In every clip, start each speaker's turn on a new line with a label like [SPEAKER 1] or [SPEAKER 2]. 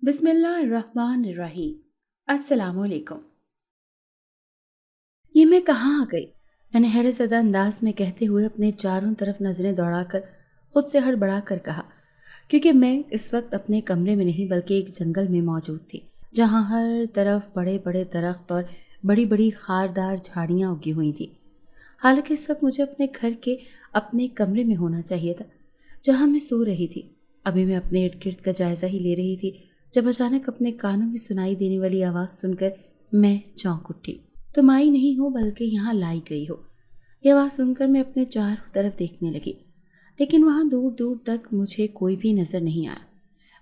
[SPEAKER 1] बिस्मिल्लाहिर्रहमानिर्रहीम। अस्सलाम वालेकुम। ये मैं कहाँ आ गई? मैंने हैरत ज़दा अंदाज में कहते हुए अपने चारों तरफ नज़रें दौड़ाकर खुद से हड़बड़ा कर कहा, क्योंकि मैं इस वक्त अपने कमरे में नहीं बल्कि एक जंगल में मौजूद थी, जहाँ हर तरफ बड़े बड़े दरख्त और बड़ी बड़ी खारदार झाड़ियाँ उगी हुई थी। हालांकि इस वक्त मुझे अपने घर के अपने कमरे में होना चाहिए था, जहाँ मैं सो रही थी। अभी मैं अपने इर्द गिर्द का जायज़ा ही ले रही थी जब अचानक अपने कानों में सुनाई देने वाली आवाज़ सुनकर मैं चौंक उठी। तुम आई नहीं हो बल्कि यहाँ लाई गई हो। यह आवाज़ सुनकर मैं अपने चारों तरफ देखने लगी, लेकिन वहाँ दूर दूर तक मुझे कोई भी नज़र नहीं आया।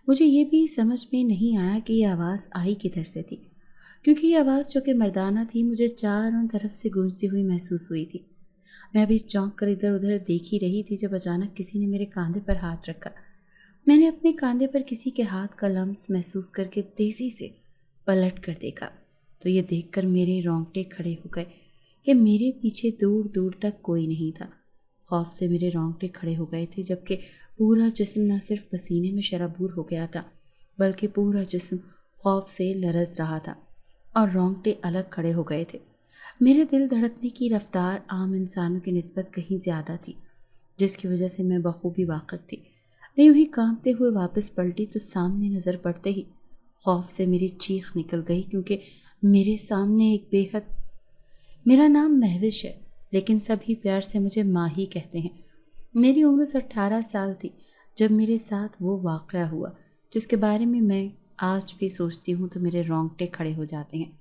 [SPEAKER 1] मुझे ये भी समझ में नहीं आया कि यह आवाज़ आई किधर से थी, क्योंकि ये आवाज़ जो कि मर्दाना थी मुझे चारों तरफ से गूंजती हुई महसूस हुई थी। मैं अभी चौंक कर इधर उधर देख ही रही थी जब अचानक किसी ने मेरे कंधे पर हाथ रखा। मैंने अपने कंधे पर किसी के हाथ का लम्स महसूस करके तेजी से पलट कर देखा, तो ये देखकर मेरे रोंगटे खड़े हो गए कि मेरे पीछे दूर दूर तक कोई नहीं था। खौफ से मेरे रोंगटे खड़े हो गए थे, जबकि पूरा जिस्म न सिर्फ पसीने में शराबूर हो गया था बल्कि पूरा जिस्म खौफ से लरज रहा था और रोंगटे अलग खड़े हो गए थे। मेरे दिल धड़कने की रफ्तार आम इंसानों की निस्बत कहीं ज़्यादा थी, जिसकी वजह से मैं बखूबी वाकिफ थी। मैं यूं ही कांपते हुए वापस पलटी तो सामने नज़र पड़ते ही खौफ से मेरी चीख निकल गई, क्योंकि मेरे सामने एक बेहद मेरा नाम महविश है, लेकिन सभी प्यार से मुझे माँ ही कहते हैं। मेरी उम्र 18 साल थी जब मेरे साथ वो वाक़या हुआ जिसके बारे में मैं आज भी सोचती हूँ तो मेरे रोंगटे खड़े हो जाते हैं।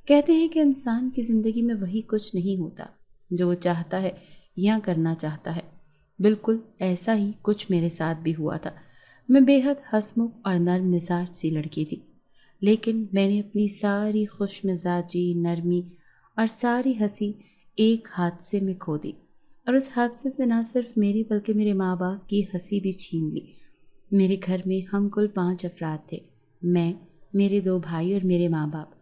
[SPEAKER 1] कहते हैं कि इंसान की ज़िंदगी में वही कुछ नहीं होता जो वो चाहता है या करना चाहता है। बिल्कुल ऐसा ही कुछ मेरे साथ भी हुआ था। मैं बेहद हंसमुख और नर्म मिजाज सी लड़की थी, लेकिन मैंने अपनी सारी खुश मिजाजी, नरमी और सारी हंसी एक हादसे में खो दी, और उस हादसे से न सिर्फ मेरी बल्कि मेरे माँ बाप की हंसी भी छीन ली। मेरे घर में हम कुल 5 अफराद थे, मैं, मेरे 2 भाई और मेरे माँ बाप।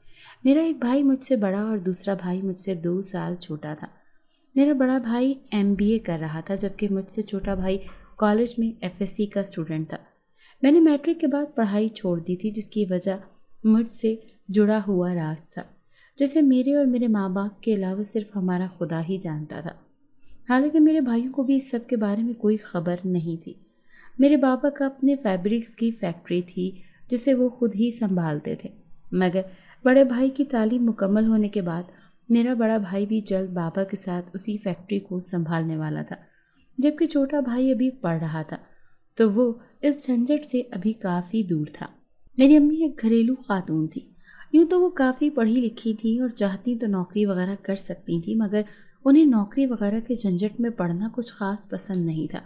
[SPEAKER 1] मेरा एक भाई मुझसे बड़ा और दूसरा भाई मुझसे 2 साल छोटा था। मेरा बड़ा भाई MBA कर रहा था, जबकि मुझसे छोटा भाई कॉलेज में FSC का स्टूडेंट था। मैंने मैट्रिक के बाद पढ़ाई छोड़ दी थी, जिसकी वजह मुझसे जुड़ा हुआ राज था, जिसे मेरे और मेरे माँ बाप के अलावा सिर्फ हमारा खुदा ही जानता था। हालांकि मेरे भाइयों को भी इस सब के बारे में कोई खबर नहीं थी। मेरे पापा का अपने फैब्रिक्स की फैक्ट्री थी जिसे वो खुद ही संभालते थे, मगर बड़े भाई की तालीम मुकम्मल होने के बाद मेरा बड़ा भाई भी जल्द बाबा के साथ उसी फैक्ट्री को संभालने वाला था। जबकि छोटा भाई अभी पढ़ रहा था, तो वो इस झंझट से अभी काफ़ी दूर था। मेरी अम्मी एक घरेलू खातून थी। यूँ तो वो काफ़ी पढ़ी लिखी थी और चाहती तो नौकरी वगैरह कर सकती थी, मगर उन्हें नौकरी वगैरह के झंझट में पढ़ना कुछ ख़ास पसंद नहीं था।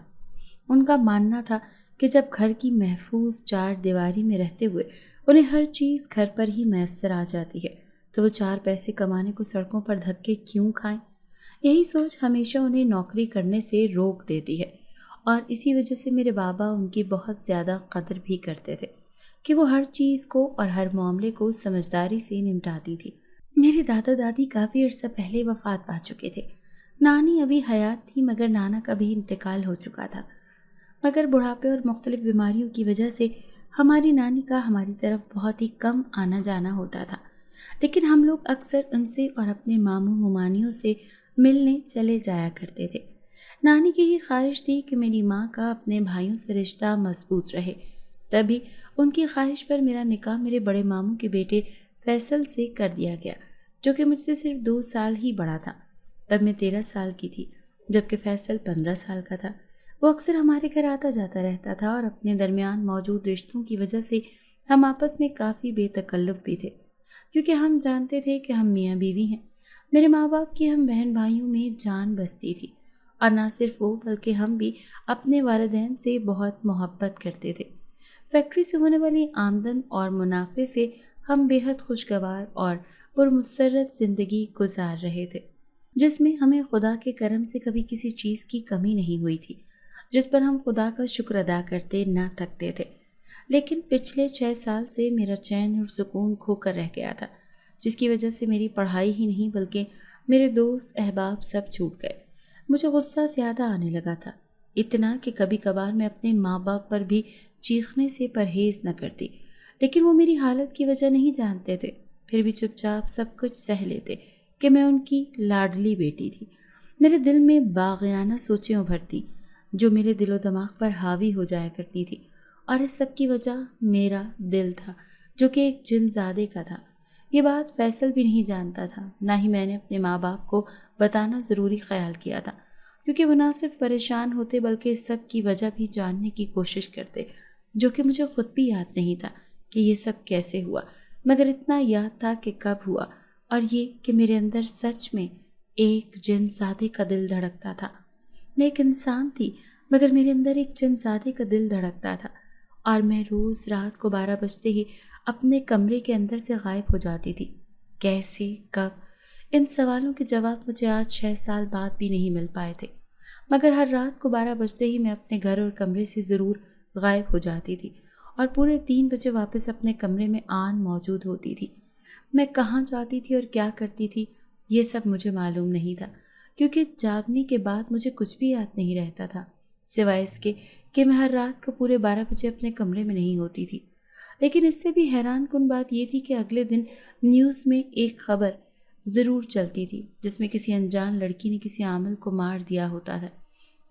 [SPEAKER 1] उनका मानना था कि जब घर की महफूज चार दीवारी में रहते हुए उन्हें हर चीज़ घर पर ही मैसर आ जाती है, तो वो 4 पैसे कमाने को सड़कों पर धक्के क्यों खाएं। यही सोच हमेशा उन्हें नौकरी करने से रोक देती है, और इसी वजह से मेरे बाबा उनकी बहुत ज़्यादा कदर भी करते थे कि वो हर चीज़ को और हर मामले को समझदारी से निपटाती थी। मेरे दादा दादी काफ़ी अर्सा पहले वफात पा चुके थे। नानी अभी हयात थी, मगर नाना का भी इंतकाल हो चुका था। मगर बुढ़ापे और मुख्तलिफ बीमारियों की वजह से हमारी नानी का हमारी तरफ बहुत ही कम आना जाना होता था, लेकिन हम लोग अक्सर उनसे और अपने मामू मुमानियों से मिलने चले जाया करते थे। नानी की ही ख्वाहिश थी कि मेरी माँ का अपने भाइयों से रिश्ता मजबूत रहे, तभी उनकी ख्वाहिश पर मेरा निकाह मेरे बड़े मामू के बेटे फैसल से कर दिया गया, जो कि मुझसे सिर्फ 2 साल ही बड़ा था। तब मैं 13 साल की थी, जबकि फैसल 15 साल का था। वो अक्सर हमारे घर आता जाता रहता था और अपने दरमियान मौजूद रिश्तों की वजह से हम आपस में काफ़ी बेतकल्लुफ़ भी थे, क्योंकि हम जानते थे कि हम मियाँ बीवी हैं। मेरे माँ बाप की हम बहन भाइयों में जान बसती थी, और ना सिर्फ वो बल्कि हम भी अपने वालिदैन से बहुत मोहब्बत करते थे। फैक्ट्री से होने वाली आमदन और मुनाफे से हम बेहद खुशगवार और पुरमसरत ज़िंदगी गुजार रहे थे, जिसमें हमें खुदा के करम से कभी किसी चीज़ की कमी नहीं हुई थी, जिस पर हम खुदा का शुक्र अदा करते ना थकते थे। लेकिन पिछले 6 साल से मेरा चैन और सुकून खोकर रह गया था, जिसकी वजह से मेरी पढ़ाई ही नहीं बल्कि मेरे दोस्त अहबाब सब छूट गए। मुझे गुस्सा ज़्यादा आने लगा था, इतना कि कभी कभार मैं अपने माँ बाप पर भी चीखने से परहेज़ न करती, लेकिन वो मेरी हालत की वजह नहीं जानते थे। फिर भी चुपचाप सब कुछ सह लेते कि मैं उनकी लाडली बेटी थी। मेरे दिल में बाग़ियाना सोचें उभरती जो मेरे दिलो दिमाग पर हावी हो जाया करती थी, और इस सब की वजह मेरा दिल था जो कि एक जिनज़ादे का था। ये बात फैसल भी नहीं जानता था, ना ही मैंने अपने माँ बाप को बताना ज़रूरी ख्याल किया था, क्योंकि वो ना सिर्फ परेशान होते बल्कि इस सब की वजह भी जानने की कोशिश करते, जो कि मुझे खुद भी याद नहीं था कि ये सब कैसे हुआ। मगर इतना याद था कि कब हुआ, और ये कि मेरे अंदर सच में एक जिनज़ादे का दिल धड़कता था। मैं एक इंसान थी, मगर मेरे अंदर एक जिनज़ादे का दिल धड़कता था, और मैं रोज़ रात को 12 बजते ही अपने कमरे के अंदर से गायब हो जाती थी। कैसे, कब, इन सवालों के जवाब मुझे आज 6 साल बाद भी नहीं मिल पाए थे। मगर हर रात को 12 बजते ही मैं अपने घर और कमरे से ज़रूर गायब हो जाती थी, और पूरे 3 बजे वापस अपने कमरे में आन मौजूद होती थी। मैं कहाँ जाती थी और क्या करती थी, ये सब मुझे मालूम नहीं था, क्योंकि जागने के बाद मुझे कुछ भी याद नहीं रहता था, सिवाय इसके कि मैं हर रात को पूरे 12 बजे अपने कमरे में नहीं होती थी। लेकिन इससे भी हैरान कुन बात ये थी कि अगले दिन न्यूज़ में एक खबर ज़रूर चलती थी जिसमें किसी अनजान लड़की ने किसी आमिल को मार दिया होता था।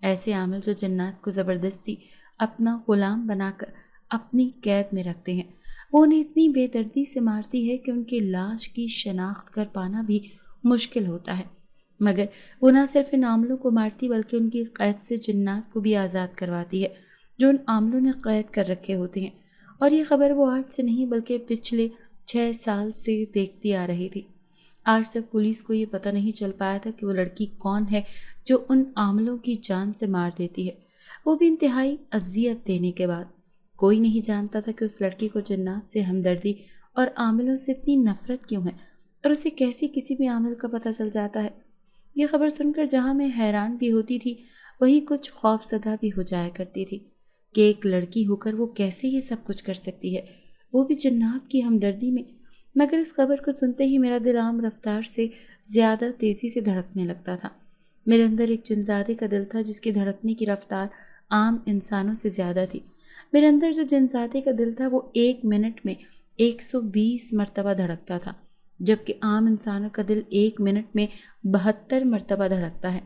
[SPEAKER 1] ऐसे आमिल जो जन्नात को ज़बरदस्ती अपना ग़ुलाम बनाकर अपनी कैद में रखते हैं, वो उन्हें इतनी बेदर्दी से मारती है कि उनकी लाश की शनाख्त कर पाना भी मुश्किल होता है। मगर वो न सिर्फ इन आमलों को मारती बल्कि उनकी कैद से जिन्नात को भी आज़ाद करवाती है जो उन आमलों ने कैद कर रखे होते हैं। और ये खबर वो आज से नहीं बल्कि पिछले 6 साल से देखती आ रही थी। आज तक पुलिस को ये पता नहीं चल पाया था कि वो लड़की कौन है जो उन आमलों की जान से मार देती है, वो भी इंतहाई अजियत देने के बाद। कोई नहीं जानता था कि उस लड़की को जिन्नात से हमदर्दी और आमिलों से इतनी नफरत क्यों है, और उसे कैसे किसी भी आमिल का पता चल जाता है। ये खबर सुनकर जहाँ मैं हैरान भी होती थी, वहीं कुछ खौफज़दा भी हो जाया करती थी कि एक लड़की होकर वो कैसे ये सब कुछ कर सकती है, वो भी जिन्नात की हमदर्दी में। मगर इस खबर को सुनते ही मेरा दिल आम रफ्तार से ज़्यादा तेज़ी से धड़कने लगता था। मेरे अंदर एक जिनज़ादे का दिल था जिसकी धड़कने की रफ्तार आम इंसानों से ज़्यादा थी। मेरे अंदर जो जिनज़ादे का दिल था वो 1 मिनट में 120 मरतबा धड़कता था, जबकि आम इंसानों का दिल 1 मिनट में 72 मरतबा धड़कता है।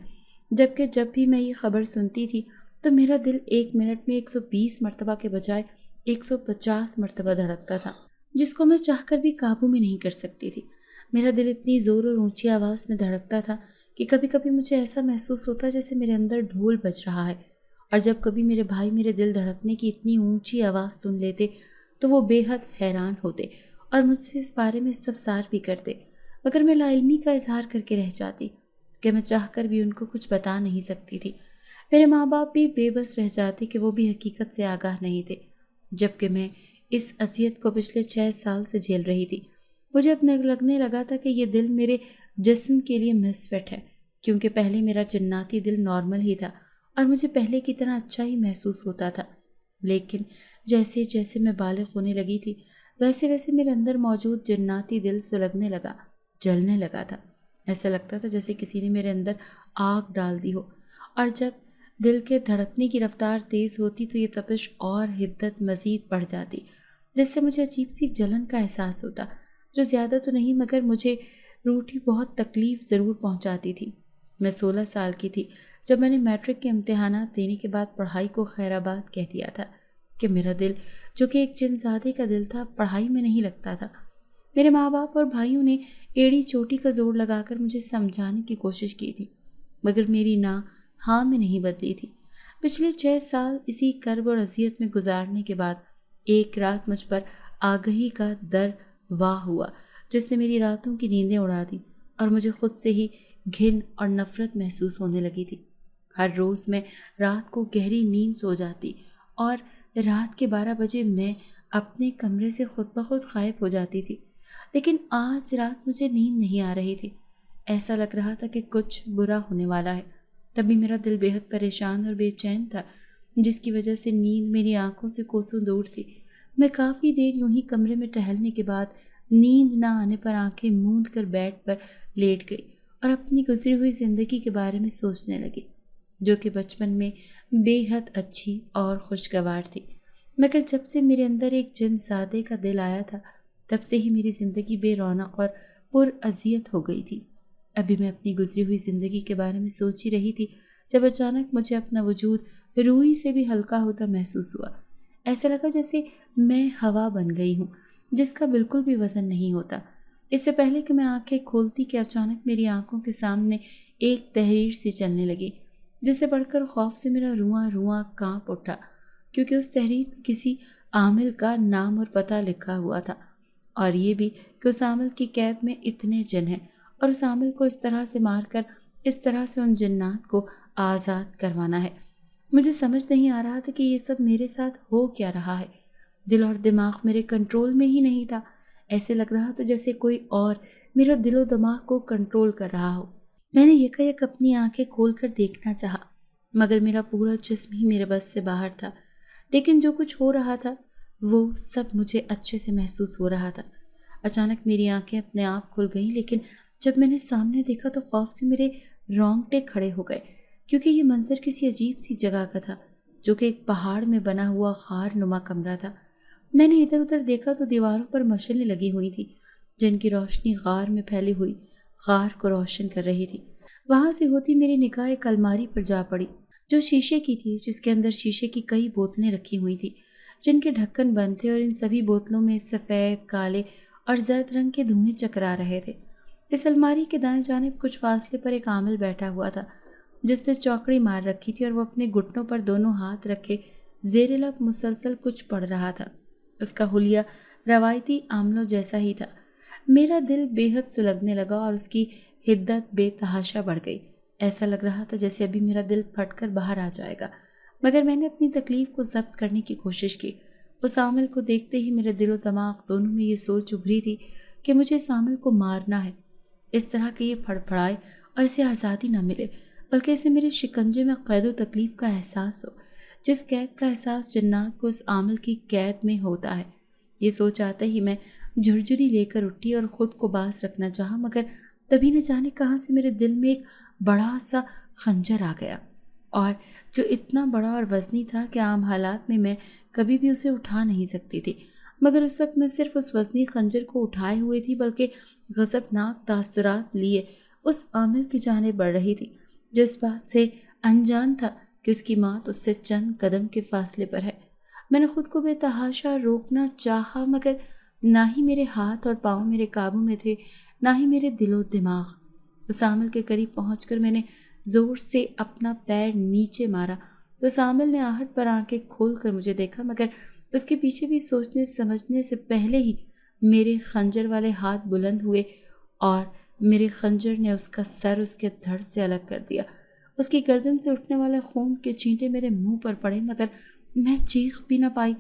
[SPEAKER 1] जबकि जब भी मैं ये खबर सुनती थी तो मेरा दिल 1 मिनट में 120 मरतबा के बजाय 150 मरतबा धड़कता था, जिसको मैं चाहकर भी काबू में नहीं कर सकती थी। मेरा दिल इतनी ज़ोर और ऊंची आवाज़ में धड़कता था कि कभी कभी मुझे ऐसा महसूस होता जैसे मेरे अंदर ढोल बज रहा है। और जब कभी मेरे भाई मेरे दिल धड़कने की इतनी ऊंची आवाज़ सुन लेते तो वो बेहद हैरान होते और मुझसे इस बारे में इस्तफसार भी करते, मगर मैं लाइल्मी का इजहार करके रह जाती कि मैं चाहकर भी उनको कुछ बता नहीं सकती थी। मेरे माँ बाप भी बेबस रह जाते कि वो भी हकीकत से आगाह नहीं थे, जबकि मैं इस असियत को पिछले 6 साल से झेल रही थी। मुझे अब लगने लगा था कि ये दिल मेरे जिस्म के लिए मिसफिट है, क्योंकि पहले मेरा जन्नाती दिल नॉर्मल ही था और मुझे पहले की तरह अच्छा ही महसूस होता था। लेकिन जैसे जैसे मैं बालिग होने लगी थी वैसे वैसे मेरे अंदर मौजूद जन्नाती दिल सुलगने लगा, जलने लगा था। ऐसा लगता था जैसे किसी ने मेरे अंदर आग डाल दी हो, और जब दिल के धड़कने की रफ्तार तेज़ होती तो ये तपिश और हिद्दत मज़ीद बढ़ जाती, जिससे मुझे अजीब सी जलन का एहसास होता, जो ज़्यादा तो नहीं मगर मुझे रूठी बहुत तकलीफ़ ज़रूर पहुंचाती थी। मैं 16 साल की थी जब मैंने मैट्रिक के इम्तिहानात देने के बाद पढ़ाई को खैराबाद कह दिया था कि मेरा दिल, जो कि एक जिनज़ादे का दिल था, पढ़ाई में नहीं लगता था। मेरे माँ बाप और भाइयों ने एड़ी चोटी का जोर लगाकर मुझे समझाने की कोशिश की थी, मगर मेरी ना हाँ में नहीं बदली थी। पिछले 6 साल इसी कर्ब और अजियत में गुजारने के बाद एक रात मुझ पर आगही का दर वाह हुआ, जिसने मेरी रातों की नींदें उड़ा दी और मुझे खुद से ही घिन और नफरत महसूस होने लगी थी। हर रोज़ मैं रात को गहरी नींद सो जाती और रात के 12 बजे मैं अपने कमरे से खुद ब खुद गायब हो जाती थी। लेकिन आज रात मुझे नींद नहीं आ रही थी। ऐसा लग रहा था कि कुछ बुरा होने वाला है। तभी मेरा दिल बेहद परेशान और बेचैन था, जिसकी वजह से नींद मेरी आंखों से कोसों दूर थी। मैं काफ़ी देर यूं ही कमरे में टहलने के बाद नींद ना आने पर आंखें मूंद कर बेड पर लेट गई और अपनी गुजरी हुई ज़िंदगी के बारे में सोचने लगी, जो कि बचपन में बेहद अच्छी और खुशगवार थी। مگر جب سے میرے اندر ایک جن زادے کا دل آیا تھا تب سے ہی میری زندگی بے رونق اور پر اذیت ہو گئی تھی۔ ابھی میں اپنی گزری ہوئی زندگی کے بارے میں سوچ ہی رہی تھی جب اچانک مجھے اپنا وجود روئی سے بھی ہلکا ہوتا محسوس ہوا۔ ایسا لگا جیسے میں ہوا بن گئی ہوں جس کا بالکل بھی وزن نہیں ہوتا۔ اس سے پہلے کہ میں آنکھیں کھولتی کہ اچانک میری آنکھوں کے سامنے ایک تحریر سی چلنے لگی جس سے بڑھ کر خوف سے میرا رواں رواں کانپ اٹھا، کیونکہ اس تحریر میں کسی عامل کا نام اور پتہ لکھا ہوا تھا، اور یہ بھی کہ اس عامل کی قید میں اتنے جن ہیں اور اس عامل کو اس طرح سے مار کر اس طرح سے ان جنات کو آزاد کروانا ہے۔ مجھے سمجھ نہیں آ رہا تھا کہ یہ سب میرے ساتھ ہو کیا رہا ہے۔ دل اور دماغ میرے کنٹرول میں ہی نہیں تھا۔ ایسے لگ رہا تھا جیسے کوئی اور میرا دل و دماغ کو کنٹرول کر رہا ہو۔ میں نے یکایک اپنی آنکھیں کھول کر دیکھنا چاہا مگر میرا پورا جسم ہی میرے بس سے باہر تھا۔ لیکن جو کچھ ہو رہا تھا وہ سب مجھے اچھے سے محسوس ہو رہا تھا۔ اچانک میری آنکھیں اپنے آپ کھل گئیں، لیکن جب میں نے سامنے دیکھا تو خوف سے میرے رونگٹے کھڑے ہو گئے، کیونکہ یہ منظر کسی عجیب سی جگہ کا تھا جو کہ ایک پہاڑ میں بنا ہوا غار نما کمرہ تھا۔ میں نے ادھر ادھر دیکھا تو دیواروں پر مشلیں لگی ہوئی تھی جن کی روشنی غار میں پھیلی ہوئی غار کو روشن کر رہی تھی۔ وہاں سے ہوتی میری نگاہ ایک الماری پر جا پڑی جو شیشے کی تھی، جس کے اندر شیشے کی کئی بوتلیں رکھی ہوئی تھیں جن کے ڈھکن بند تھے، اور ان سبھی بوتلوں میں سفید، کالے اور زرد رنگ کے دھوئیں چکرا رہے تھے۔ اس الماری کے دائیں جانب کچھ فاصلے پر ایک عامل بیٹھا ہوا تھا جس نے چوکڑی مار رکھی تھی، اور وہ اپنے گھٹنوں پر دونوں ہاتھ رکھے زیر لب مسلسل کچھ پڑھ رہا تھا۔ اس کا حلیہ روایتی عاملوں جیسا ہی تھا۔ میرا دل بے حد سلگنے لگا اور اس کی حدت بے تحاشا بڑھ گئی۔ ایسا لگ رہا تھا جیسے ابھی میرا دل پھٹ کر باہر آ جائے گا، مگر میں نے اپنی تکلیف کو ضبط کرنے کی کوشش کی۔ اس عامل کو دیکھتے ہی میرے دل و دماغ دونوں میں یہ سوچ ابھری تھی کہ مجھے اس عامل کو مارنا ہے، اس طرح کہ یہ پھڑ پھڑائے اور اسے آزادی نہ ملے، بلکہ اسے میرے شکنجے میں قید و تکلیف کا احساس ہو، جس قید کا احساس جنات کو اس عامل کی قید میں ہوتا ہے۔ یہ سوچ آتے ہی میں جھرجھری لے کر اٹھی اور خود کو باز رکھنا چاہا، مگر تبھی نہ جانے کہاں سے میرے دل میں ایک بڑا سا خنجر آ گیا، اور جو اتنا بڑا اور وزنی تھا کہ عام حالات میں میں کبھی بھی اسے اٹھا نہیں سکتی تھی، مگر اس وقت میں صرف اس وزنی خنجر کو اٹھائے ہوئے تھی بلکہ غضبناک تاثرات لیے اس عامل کی جانب بڑھ رہی تھی جو اس بات سے انجان تھا کہ اس کی موت اس سے چند قدم کے فاصلے پر ہے۔ میں نے خود کو بے تحاشا روکنا چاہا، مگر نہ ہی میرے ہاتھ اور پاؤں میرے قابو میں تھے، نہ ہی میرے دل و دماغ۔ اس عامل کے قریب پہنچ کر میں نے زور سے اپنا پیر نیچے مارا تو اس عامل نے آہٹ پر آنکھیں کھول کر مجھے دیکھا، مگر اس کے پیچھے بھی سوچنے سمجھنے سے پہلے ہی میرے خنجر والے ہاتھ بلند ہوئے اور میرے خنجر نے اس کا سر اس کے دھڑ سے الگ کر دیا۔ اس کی گردن سے اٹھنے والے خون کے چھینٹے میرے منہ پر پڑے، مگر میں چیخ بھی نہ پائی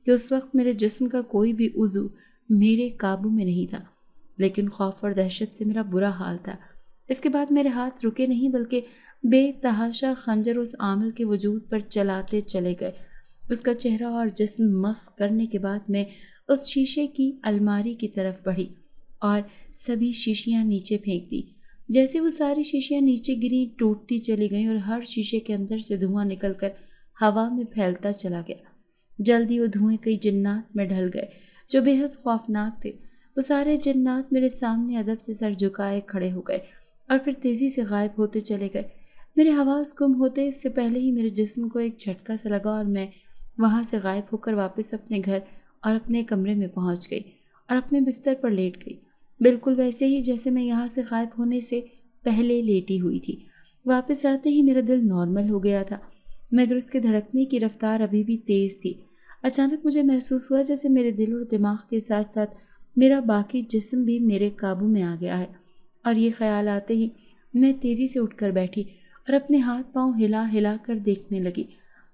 [SPEAKER 1] کہ اس وقت میرے جسم کا کوئی بھی عضو میرے قابو میں نہیں تھا، لیکن خوف اور دہشت سے میرا برا حال تھا۔ اس کے بعد میرے ہاتھ رکے نہیں بلکہ بے تحاشا خنجر اس عامل کے وجود پر چلاتے چلے گئے۔ اس کا چہرہ اور جسم مسخ کرنے کے بعد میں اس شیشے کی الماری کی طرف بڑھی اور سبھی شیشیاں نیچے پھینک دی۔ جیسے وہ ساری شیشیاں نیچے گریں ٹوٹتی چلی گئیں اور ہر شیشے کے اندر سے دھواں نکل کر ہوا میں پھیلتا چلا گیا۔ جلدی وہ دھوئیں کئی جنات میں ڈھل گئے جو بے حد خوفناک تھے۔ وہ سارے جنات میرے سامنے ادب سے سر جھکائے کھڑے ہو گئے اور پھر تیزی سے غائب ہوتے چلے گئے۔ میرے حواس گم ہوتے اس سے پہلے ہی میرے جسم کو ایک جھٹکا سا لگا اور میں وہاں سے غائب ہو کر واپس اپنے گھر اور اپنے کمرے میں پہنچ گئی اور اپنے بستر پر لیٹ گئی، بالکل ویسے ہی جیسے میں یہاں سے غائب ہونے سے پہلے لیٹی ہوئی تھی۔ واپس آتے ہی میرا دل نارمل ہو گیا تھا، مگر اس کے دھڑکنے کی رفتار ابھی بھی تیز تھی۔ اچانک مجھے محسوس ہوا جیسے میرے دل اور دماغ کے ساتھ ساتھ میرا باقی جسم بھی میرے قابو میں آ گیا ہے، اور یہ خیال آتے ہی میں تیزی سے اٹھ کر بیٹھی اور اپنے ہاتھ پاؤں ہلا ہلا کر دیکھنے لگی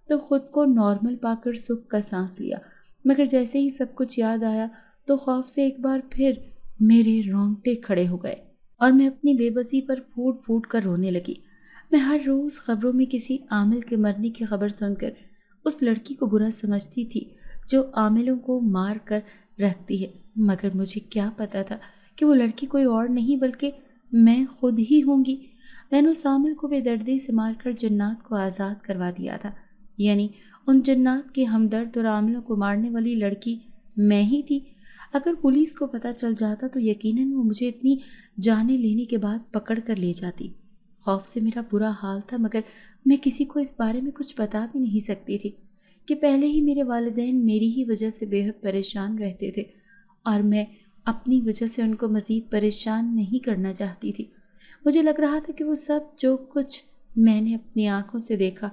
[SPEAKER 1] تو خود کو نارمل پا کر سکھ کا سانس لیا، مگر جیسے ہی سب کچھ یاد آیا تو خوف سے ایک بار پھر میرے رونگٹے کھڑے ہو گئے اور میں اپنی بے بسی پر پھوٹ پھوٹ کر رونے لگی۔ میں ہر روز خبروں میں کسی عامل کے مرنے کی خبر سن کر اس لڑکی کو برا سمجھتی تھی جو عاملوں کو مار کر رکھتی ہے، مگر مجھے کیا پتا تھا کہ وہ لڑکی کوئی اور نہیں بلکہ میں خود ہی ہوں گی۔ میں نے اس عامل کو بے دردی سے مار کر جنات کو آزاد کروا دیا تھا، یعنی ان جنات کے ہمدرد اور عاملوں کو مارنے والی لڑکی میں ہی تھی۔ اگر پولیس کو پتہ چل جاتا تو یقیناً وہ مجھے اتنی جانیں لینے کے بعد پکڑ کر لے جاتی۔ خوف سے میرا برا حال تھا، مگر میں کسی کو اس بارے میں کچھ بتا بھی نہیں سکتی تھی کہ پہلے ہی میرے والدین میری ہی وجہ سے بے حد پریشان رہتے تھے اور میں اپنی وجہ سے ان کو مزید پریشان نہیں کرنا چاہتی تھی۔ مجھے لگ رہا تھا کہ وہ سب جو کچھ میں نے اپنی آنکھوں سے دیکھا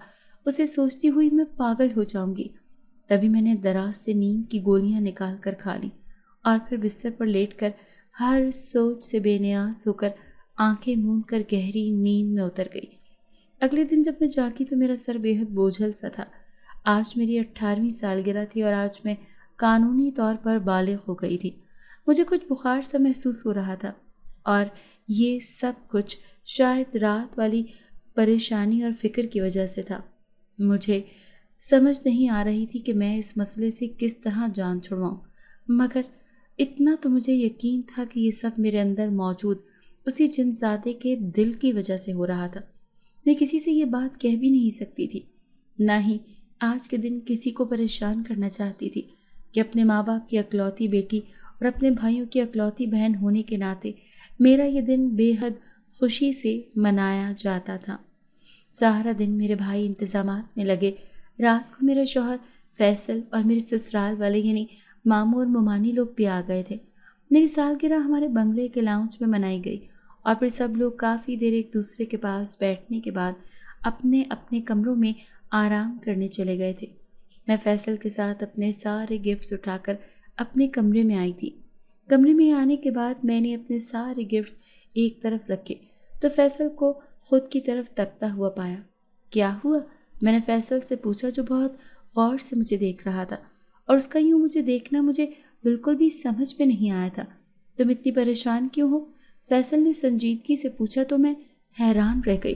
[SPEAKER 1] اسے سوچتی ہوئی میں پاگل ہو جاؤں گی۔ تبھی میں نے دراز سے نیند کی گولیاں نکال کر کھا لیں اور پھر بستر پر لیٹ کر ہر سوچ سے بے نیاز ہو کر آنکھیں موند کر گہری نیند میں اتر گئی۔ اگلے دن جب میں جاگی تو میرا سر بے حد بوجھل سا تھا۔ آج میری 18ویں سالگرہ تھی اور آج میں قانونی طور پر بالغ ہو گئی تھی۔ مجھے کچھ بخار سا محسوس ہو رہا تھا اور یہ سب کچھ شاید رات والی پریشانی اور فکر کی وجہ سے تھا۔ مجھے سمجھ نہیں آ رہی تھی کہ میں اس مسئلے سے کس طرح جان چھڑواؤں، مگر اتنا تو مجھے یقین تھا کہ یہ سب میرے اندر موجود اسی جن زادے کے دل کی وجہ سے ہو رہا تھا۔ میں کسی سے یہ بات کہہ بھی نہیں سکتی تھی، نہ ہی آج کے دن کسی کو پریشان کرنا چاہتی تھی کہ اپنے ماں باپ کی اکلوتی بیٹی اور اپنے بھائیوں کی اکلوتی بہن ہونے کے ناطے میرا یہ دن بے حد خوشی سے منایا جاتا تھا۔ سارا دن میرے بھائی انتظامات میں لگے۔ رات کو میرا شوہر فیصل اور میرے سسرال والے یعنی ماموں اور ممانی لوگ بھی آ گئے تھے۔ میری سالگرہ ہمارے بنگلے کے لاؤنج میں منائی گئی اور پھر سب لوگ کافی دیر ایک دوسرے کے پاس بیٹھنے کے بعد اپنے اپنے کمروں میں آرام کرنے چلے گئے تھے۔ میں فیصل کے ساتھ اپنے سارے گفٹس اٹھا کر اپنے کمرے میں آئی تھی۔ کمرے میں آنے کے بعد میں نے اپنے سارے گفٹس ایک طرف رکھے تو فیصل کو خود کی طرف تکتا ہوا پایا۔ کیا ہوا؟ میں نے فیصل سے پوچھا، جو بہت غور سے مجھے دیکھ رہا تھا، اور اس کا یوں مجھے دیکھنا مجھے بالکل بھی سمجھ میں نہیں آیا تھا۔ تم اتنی پریشان کیوں ہو؟ فیصل نے سنجیدگی سے پوچھا تو میں حیران رہ گئی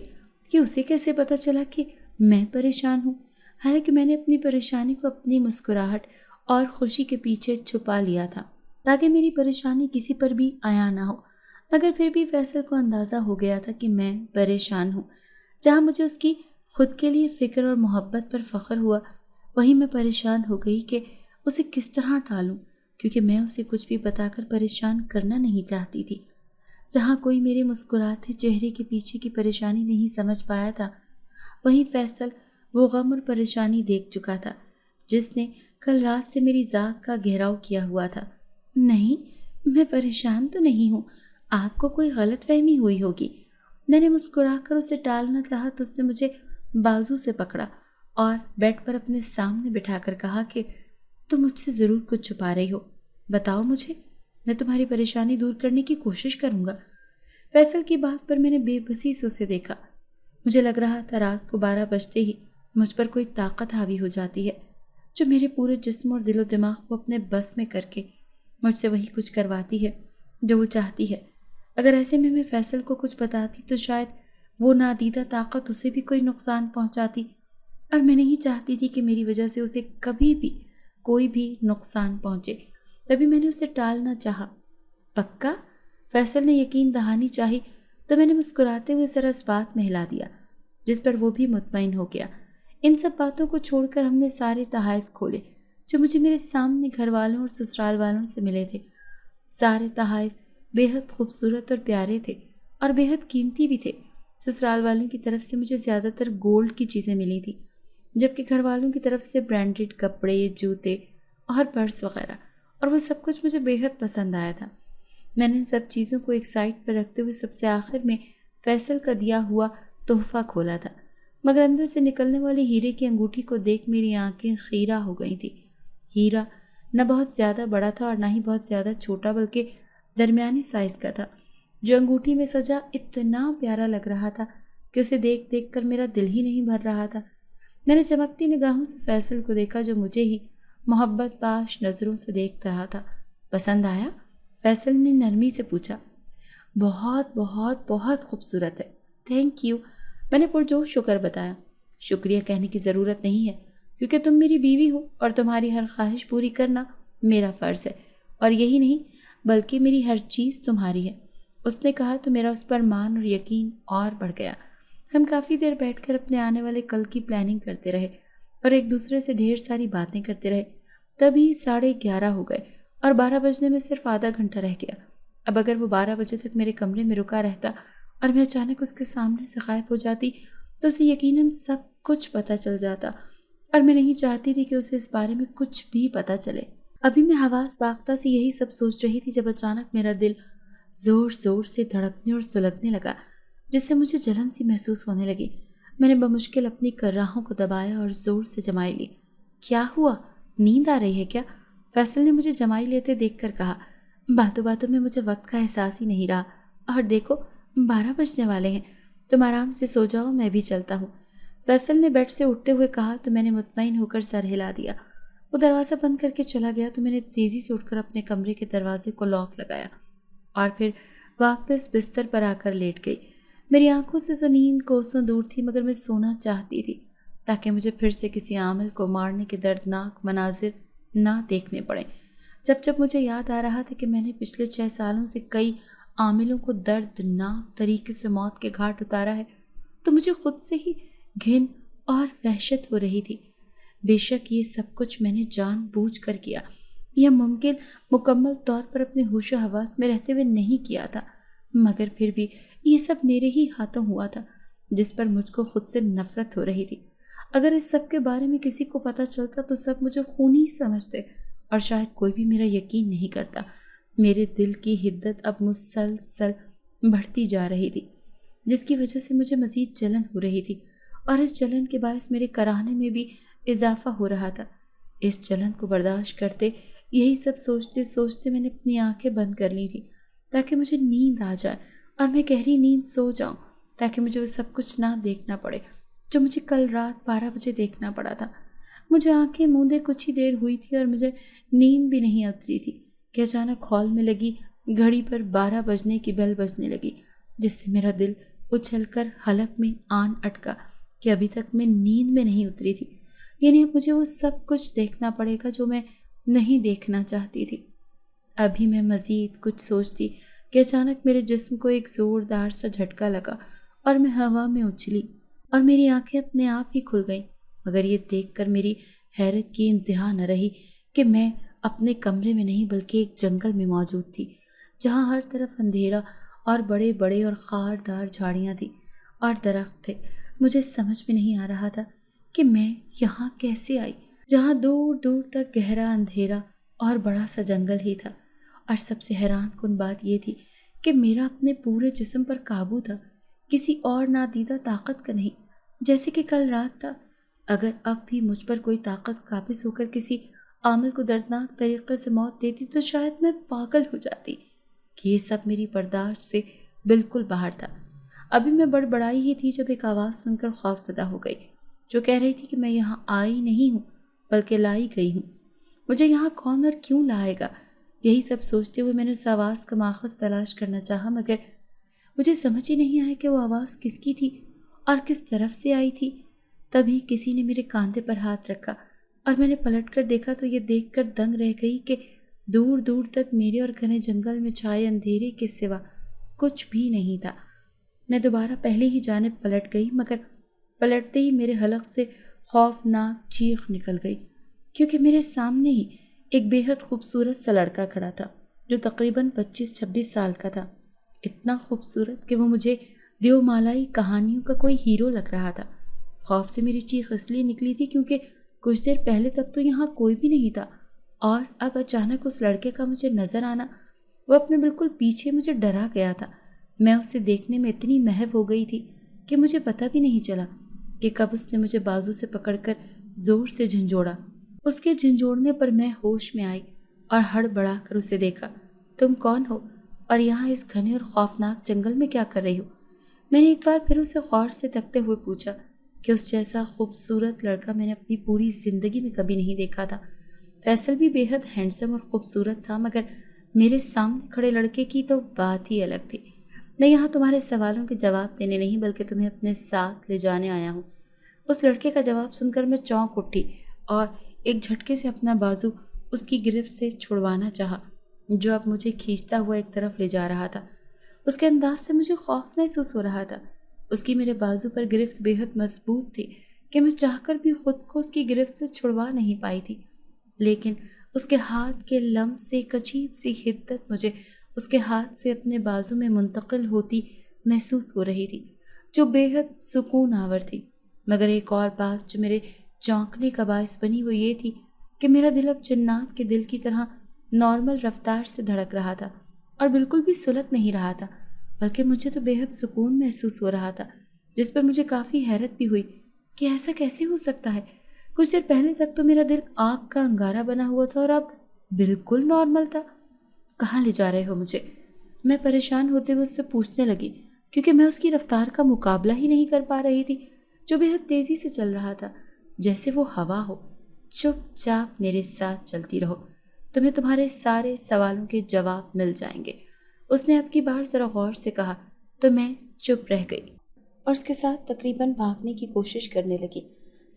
[SPEAKER 1] کہ اسے کیسے پتہ چلا کہ میں پریشان ہوں، حالانکہ میں نے اپنی پریشانی کو اپنی مسکراہٹ اور خوشی کے پیچھے چھپا لیا تھا تاکہ میری پریشانی کسی پر بھی عیاں نہ ہو، مگر پھر بھی فیصل کو اندازہ ہو گیا تھا کہ میں پریشان ہوں۔ جہاں مجھے اس کی خود کے لیے فکر اور محبت پر فخر ہوا، وہیں میں پریشان ہو گئی کہ اسے کس طرح ٹالوں، کیونکہ میں اسے کچھ بھی بتا کر پریشان کرنا نہیں چاہتی تھی۔ جہاں کوئی میرے مسکراتے چہرے کے پیچھے کی پریشانی نہیں سمجھ پایا تھا، وہیں فیصل وہ غم اور پریشانی دیکھ چکا تھا جس نے کل رات سے میری ذات کا گھیراؤ کیا ہوا تھا۔ نہیں، میں پریشان تو نہیں ہوں، آپ کو کوئی غلط فہمی ہوئی ہوگی۔ میں نے مسکرا کر اسے ٹالنا چاہا تو اس نے مجھے بازو سے پکڑا اور بیڈ پر اپنے سامنے بٹھا کر کہا کہ تم مجھ سے ضرور کچھ چھپا رہی ہو، بتاؤ مجھے، میں تمہاری پریشانی دور کرنے کی کوشش کروں گا۔ فیصل کی بات پر میں نے بے بسی سے اسے دیکھا۔ مجھے لگ رہا تھا رات کو 12 بجتے ہی مجھ پر کوئی طاقت حاوی ہو جاتی ہے جو میرے پورے جسم اور دل و دماغ کو اپنے بس میں کر کے مجھ سے وہی کچھ کرواتی ہے جو وہ چاہتی ہے۔ اگر ایسے میں فیصل کو کچھ بتاتی تو شاید وہ نادیدہ طاقت اسے بھی کوئی نقصان پہنچاتی، اور میں نہیں چاہتی تھی کہ میری وجہ سے اسے کبھی بھی کوئی بھی نقصان پہنچے۔ تبھی میں نے اسے ٹالنا چاہا۔ پکا؟ فیصل نے یقین دہانی چاہی تو میں نے مسکراتے ہوئے ذرا اس بات میں ہلا دیا، جس پر وہ بھی مطمئن ہو گیا۔ ان سب باتوں کو چھوڑ کر ہم نے سارے تحائف کھولے جو مجھے میرے سامنے گھر والوں اور سسرال والوں سے ملے تھے۔ سارے تحائف بے حد خوبصورت اور پیارے تھے اور بے حد قیمتی بھی تھے۔ سسرال والوں کی طرف سے مجھے زیادہ تر گولڈ کی چیزیں ملی تھیں، جبکہ گھر والوں کی طرف سے برانڈڈ کپڑے، جوتے اور پرس وغیرہ، اور وہ سب کچھ مجھے بے حد پسند آیا تھا۔ میں نے ان سب چیزوں کو ایک سائڈ پر رکھتے ہوئے سب سے آخر میں فیصل کا دیا ہوا تحفہ کھولا تھا، مگر اندر سے نکلنے والی ہیرے کی انگوٹھی کو دیکھ میری آنکھیں خیرہ ہو گئی تھیں۔ ہیرا نہ بہت زیادہ بڑا تھا اور نہ ہی بہت زیادہ چھوٹا، بلکہ درمیانی سائز کا تھا، جو انگوٹھی میں سجا اتنا پیارا لگ رہا تھا کہ اسے دیکھ دیکھ کر میرا دل ہی نہیں بھر رہا تھا۔ میں نے چمکتی نگاہوں سے فیصل کو دیکھا جو مجھے ہی محبت باش نظروں سے دیکھ رہا تھا۔ پسند آیا؟ فیصل نے نرمی سے پوچھا۔ بہت بہت بہت خوبصورت ہے، تھینک یو، میں نے پرجوش ہو کر بتایا۔ شکریہ کہنے کی ضرورت نہیں ہے، کیونکہ تم میری بیوی ہو اور تمہاری ہر خواہش پوری کرنا میرا فرض ہے، اور یہی نہیں بلکہ میری ہر چیز تمہاری ہے۔ اس نے کہا تو میرا اس پر مان اور یقین اور بڑھ گیا۔ ہم کافی دیر بیٹھ کر اپنے آنے والے کل کی پلاننگ کرتے رہے۔ और एक दूसरे سے ढیر ساری باتیں کرتے رہے۔ تبھی 11:30 ہو گئے اور 12 بجنے میں صرف آدھا گھنٹہ رہ گیا۔ اب اگر وہ 12 بجے تک میرے کمرے میں رکا رہتا اور میں اچانک اس کے سامنے سے غائب ہو جاتی تو اسے یقیناً سب کچھ پتہ چل جاتا، اور میں نہیں چاہتی تھی کہ اسے اس بارے میں کچھ بھی پتہ چلے۔ ابھی میں حواس باختہ سے یہی سب سوچ رہی تھی جب اچانک میرا دل زور زور سے دھڑکنے اور سلگنے لگا، جس سے مجھے جلن سی محسوس ہونے لگی۔ میں نے بمشکل اپنی کراہوں کو دبایا اور زور سے جمائی لی۔ کیا ہوا؟ نیند آ رہی ہے کیا؟ فیصل نے مجھے جمائی لیتے دیکھ کر کہا۔ باتوں باتوں میں مجھے وقت کا احساس ہی نہیں رہا، اور دیکھو 12 بجنے والے ہیں، تم آرام سے سو جاؤ، میں بھی چلتا ہوں۔ فیصل نے بیڈ سے اٹھتے ہوئے کہا تو میں نے مطمئن ہو کر سر ہلا دیا۔ وہ دروازہ بند کر کے چلا گیا تو میں نے تیزی سے اٹھ کر اپنے کمرے کے دروازے کو لاک لگایا اور پھر واپس بستر پر آ کر لیٹ گئی۔ میری آنکھوں سے تو نیند کوسوں دور تھی، مگر میں سونا چاہتی تھی تاکہ مجھے پھر سے کسی عامل کو مارنے کے دردناک مناظر نہ دیکھنے پڑیں۔ جب جب مجھے یاد آ رہا تھا کہ میں نے پچھلے 6 سالوں سے کئی عاملوں کو دردناک طریقے سے موت کے گھاٹ اتارا ہے تو مجھے خود سے ہی گھن اور وحشت ہو رہی تھی۔ بے شک یہ سب کچھ میں نے جان بوجھ کر کیا، یہ ممکن مکمل طور پر اپنے ہوش و حواس میں رہتے ہوئے نہیں کیا تھا، مگر پھر بھی یہ سب میرے ہی ہاتھوں ہوا تھا، جس پر مجھ کو خود سے نفرت ہو رہی تھی۔ اگر اس سب کے بارے میں کسی کو پتہ چلتا تو سب مجھے خونی سمجھتے اور شاید کوئی بھی میرا یقین نہیں کرتا۔ میرے دل کی حدت اب مسلسل بڑھتی جا رہی تھی، جس کی وجہ سے مجھے مزید جلن ہو رہی تھی، اور اس جلن کے باعث میرے کراہنے میں بھی اضافہ ہو رہا تھا۔ اس جلن کو برداشت کرتے، یہی سب سوچتے سوچتے میں نے اپنی آنکھیں بند کر لی تھی تاکہ مجھے نیند آ جائے اور میں گہری نیند سو جاؤں، تاکہ مجھے وہ سب کچھ نہ دیکھنا پڑے جو مجھے کل رات 12 بجے دیکھنا پڑا تھا۔ مجھے آنکھیں موندے کچھ ہی دیر ہوئی تھی اور مجھے نیند بھی نہیں اتری تھی کہ اچانک ہال میں لگی گھڑی پر 12 بجنے کی بیل بجنے لگی، جس سے میرا دل اچھل کر حلق میں آن اٹکا کہ ابھی تک میں نیند میں نہیں اتری تھی، یعنی اب مجھے وہ سب کچھ دیکھنا پڑے گا جو میں نہیں دیکھنا چاہتی تھی۔ ابھی میں مزید کچھ سوچتی کہ اچانک میرے جسم کو ایک زوردار سا جھٹکا لگا اور میں ہوا میں اچھلی اور میری آنکھیں اپنے آپ ہی کھل گئیں، مگر یہ دیکھ کر میری حیرت کی انتہا نہ رہی کہ میں اپنے کمرے میں نہیں بلکہ ایک جنگل میں موجود تھی، جہاں ہر طرف اندھیرا اور بڑے بڑے اور خاردار جھاڑیاں تھیں اور درخت تھے۔ مجھے سمجھ میں نہیں آ رہا تھا کہ میں یہاں کیسے آئی، جہاں دور دور تک گہرا اندھیرا اور بڑا سا جنگل ہی تھا، اور سب سے حیران کن بات یہ تھی کہ میرا اپنے پورے جسم پر قابو تھا، کسی اور نادیدہ طاقت کا نہیں، جیسے کہ کل رات تھا۔ اگر اب بھی مجھ پر کوئی طاقت قابض ہو کر کسی عامل کو دردناک طریقے سے موت دیتی تو شاید میں پاگل ہو جاتی، کہ یہ سب میری برداشت سے بالکل باہر تھا۔ ابھی میں بڑبڑائی ہی تھی جب ایک آواز سن کر خوف زدہ ہو گئی، جو کہہ رہی تھی کہ میں یہاں آئی نہیں ہوں بلکہ لائی گئی ہوں۔ مجھے یہاں کون اور کیوں لائے گا؟ یہی سب سوچتے ہوئے میں نے اس آواز کا ماخذ تلاش کرنا چاہا، مگر مجھے سمجھ ہی نہیں آیا کہ وہ آواز کس کی تھی اور کس طرف سے آئی تھی۔ تبھی کسی نے میرے کاندھے پر ہاتھ رکھا اور میں نے پلٹ کر دیکھا تو یہ دیکھ کر دنگ رہ گئی کہ دور دور تک میرے اور گھنے جنگل میں چھائے اندھیرے کے سوا کچھ بھی نہیں تھا۔ میں دوبارہ پہلے ہی جانب پلٹ گئی، مگر پلٹتے ہی میرے حلق سے خوفناک چیخ نکل گئی، کیونکہ میرے سامنے ہی ایک بے حد خوبصورت سا لڑکا کھڑا تھا جو تقریباً 25-26 سال کا تھا، اتنا خوبصورت کہ وہ مجھے دیو مالائی کہانیوں کا کوئی ہیرو لگ رہا تھا۔ خوف سے میری چیخ اس لیے نکلی تھی کیونکہ کچھ دیر پہلے تک تو یہاں کوئی بھی نہیں تھا، اور اب اچانک اس لڑکے کا مجھے نظر آنا، وہ اپنے بالکل پیچھے مجھے ڈرا گیا تھا۔ میں اسے دیکھنے میں اتنی محو ہو گئی تھی کہ مجھے پتہ بھی نہیں چلا کہ کب اس نے مجھے بازو سے پکڑ کر زور سے جھنجھوڑا۔ اس کے جھنجھوڑنے پر میں ہوش میں آئی اور ہڑبڑا کر اسے دیکھا۔ تم کون ہو اور یہاں اس گھنے اور خوفناک جنگل میں کیا کر رہی ہو؟ میں نے ایک بار پھر اسے غور سے تکتے ہوئے پوچھا کہ اس جیسا خوبصورت لڑکا میں نے اپنی پوری زندگی میں کبھی نہیں دیکھا تھا۔ فیصل بھی بے حد ہینڈسم اور خوبصورت تھا، مگر میرے سامنے کھڑے لڑکے کی تو بات ہی الگ تھی۔ میں یہاں تمہارے سوالوں کے جواب دینے نہیں بلکہ تمہیں اپنے ساتھ لے جانے آیا ہوں۔ اس لڑکے کا جواب سن کر میں چونک اٹھی اور ایک جھٹکے سے اپنا بازو اس کی گرفت سے چھڑوانا چاہا، جو اب مجھے کھینچتا ہوا ایک طرف لے جا رہا تھا۔ اس کے انداز سے مجھے خوف محسوس ہو رہا تھا۔ اس کی میرے بازو پر گرفت بے حد مضبوط تھی، کہ میں چاہ کر بھی خود کو اس کی گرفت سے چھڑوا نہیں پائی تھی، لیکن اس کے ہاتھ کے لمس سے ایک عجیب سی حدت مجھے اس کے ہاتھ سے اپنے بازو میں منتقل ہوتی محسوس ہو رہی تھی، جو بے حد سکون آور تھی۔ مگر ایک اور بات جو میرے چونکنے کا باعث بنی وہ یہ تھی کہ میرا دل اب جنات کے دل کی طرح نارمل رفتار سے دھڑک رہا تھا اور بالکل بھی سلک نہیں رہا تھا، بلکہ مجھے تو بے حد سکون محسوس ہو رہا تھا، جس پر مجھے کافی حیرت بھی ہوئی کہ ایسا کیسے ہو سکتا ہے۔ کچھ دیر پہلے تک تو میرا دل آگ کا انگارہ بنا ہوا تھا اور اب بالکل نارمل تھا۔ کہاں لے جا رہے ہو مجھے؟ میں پریشان ہوتے ہوئے اس سے پوچھنے لگی، کیونکہ میں اس کی رفتار کا مقابلہ ہی نہیں کر پا رہی تھی، جو بے حد تیزی سے چل رہا تھا، جیسے وہ ہوا ہو۔ چپ چاپ میرے ساتھ چلتی رہو، تمہیں تمہارے سارے سوالوں کے جواب مل جائیں گے، اس نے اب کی بار ذرا غور سے کہا۔ تو میں چپ رہ گئی اور اس کے ساتھ تقریباً بھاگنے کی کوشش کرنے لگی،